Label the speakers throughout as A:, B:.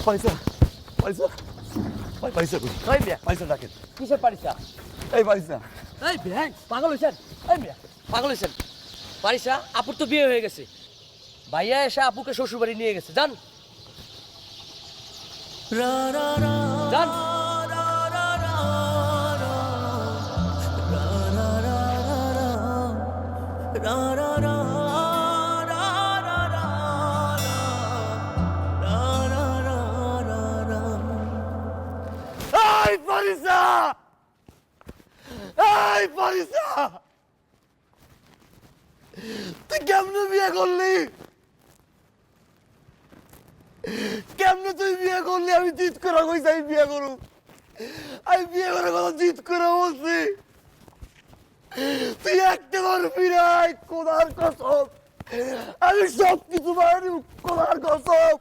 A: পারিসা পারিসা পারিসা
B: কই মিয়া
A: পারিসা ডাকেন
B: কিসের পারিসা
A: এই পারিসা
B: এই বেহাই পাগল হইছেন এই মিয়া পাগল হইছেন পারিসা আপুর তো বিয়ে হয়ে গেছে ভাইয়া এসে আপুকে শ্বশুর বাড়ি নিয়ে গেছে জান জান
A: এই পারিসা এই পারিসা তুই কেমনে বিয়ে করলি কেমনে তুই বিয়ে করলি আমি জিদ করে কইছি আমি বিয়ে করু আমি বিয়ে করে কথা জিদ করে বলছি তুই একটা পারবি নাই কোদার কসম আমি সব কিছু পারি কোদার কসম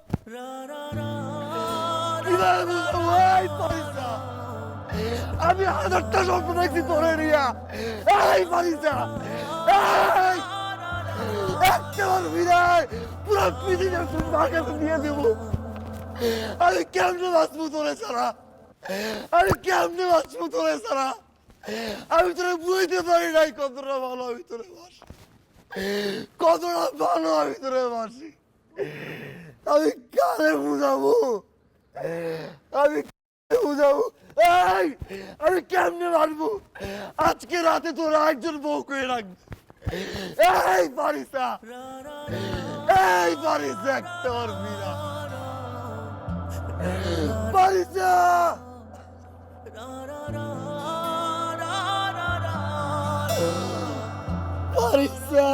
A: আমি হাজারটা স্বপ্ন দেখছি তোরে নিয়া এই পারিসা একটা পারবি নাই পুরো পৃথিবীর তোমার কাছে দিয়ে দেব আমি কেমনে বাঁচবো তোরে ছাড়া আমি কেমনে বাঁচবো তোরে ছাড়া আমি তোরে বুঝতে পারি নাই কতটা ভালো আমি তোরে বাসি কতটা ভালো আমি তোরে বাসি আমি কারে বুঝাবো আমি বুঝাবো এই আমি কেমনে মারবো আজকে রাতে তোরা একজন বউ করে রাখবে এই পারিসা একটা ওর মীরা পারিসা পারিসা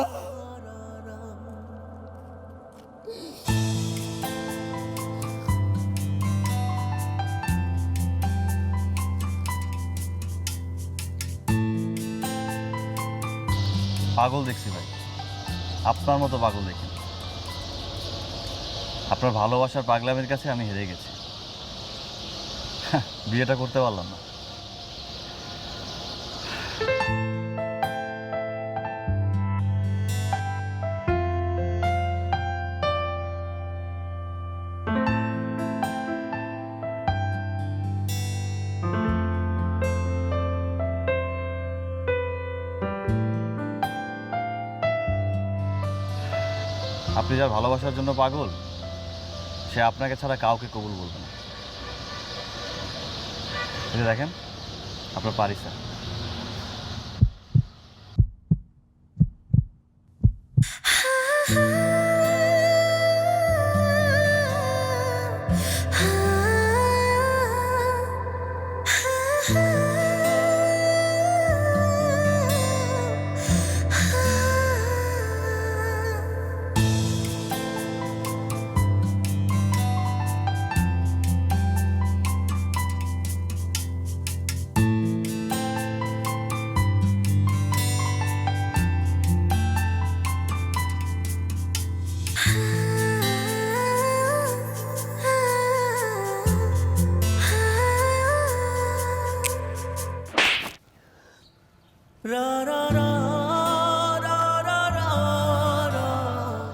C: পাগল দেখছি ভাই আপনার মতো পাগল দেখি আপনার ভালোবাসার পাগলামের কাছে আমি হেরে গেছি বিয়েটা করতে পারলাম না আপনি যার ভালোবাসার জন্য পাগল সে আপনাকে ছাড়া কাউকে কবুল বলবে না এটা দেখেন আপনার পারিসা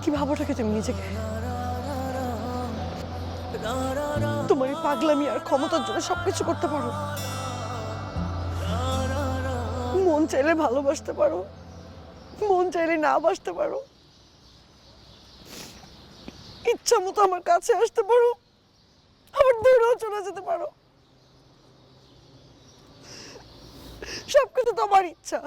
D: কি ভাবোটাকে তুমি নিজেকে তোমার এই পাগলামি আর ক্ষমতার জন্য সবকিছু করতে পারো মন চাইলে ভালোবাসতে পারো মন চাইলে না বাসতে পারো ইচ্ছা মতো আমার কাছে আসতে পারো আবার দূরেও চলে যেতে পারো সবকিছু তোমার ইচ্ছা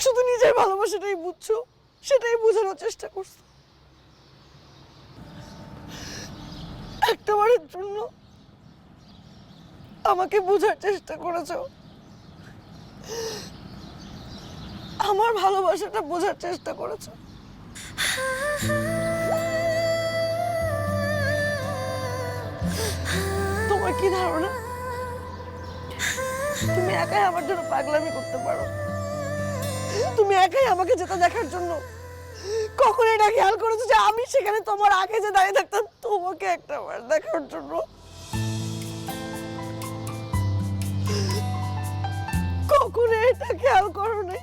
D: শুধু নিজের ভালোবাসাটাই বুঝছো সেটাই বোঝানোর চেষ্টা করছো একটাবারের জন্য আমাকে বোঝার চেষ্টা করেছো আমার ভালোবাসাটা বোঝার চেষ্টা করেছো তোমার কি ধারণা তুমি একাই আমার জন্য পাগলামি করতে পারো তুমি একাই আমাকে যেটা দেখার জন্য কখন এটা খেয়াল করেছো যে আমি সেখানে তোমার আগে যে দাঁড়িয়ে থাকতাম তোমাকে একটা বার দেখার জন্য কখনো এটা খেয়াল করো নাই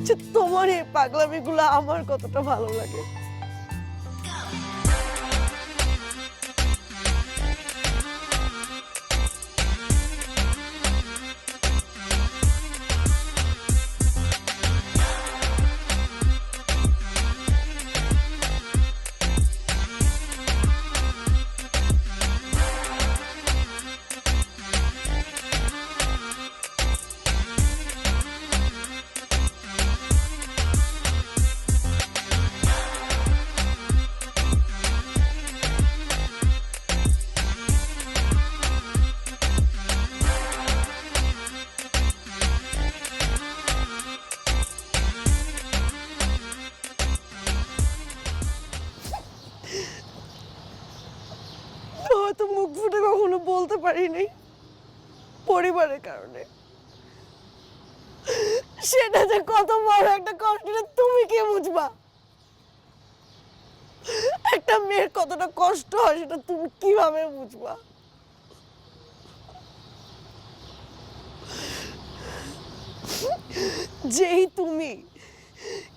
D: যে তোমার এই পাগলামিগুলো আমার কতটা ভালো লাগে? হয়তো মুখ ফুটে কখনো বলতে পারিনি পরিবারের কারণে। সেটা যে কত বড় একটা কষ্ট তুমি কি বুঝবা? একটা মেয়ের কতটা কষ্ট হয় সেটা তুমি কিভাবে বুঝবা? যেই তুমি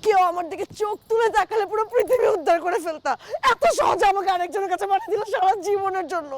D: কেউ আমার দিকে চোখ তুলে তাকালে পুরো পৃথিবী উদ্ধার করে ফেলতা, এত সহজে আমাকে আরেকজনের কাছে পাঠিয়ে দিল সারা জীবনের জন্য।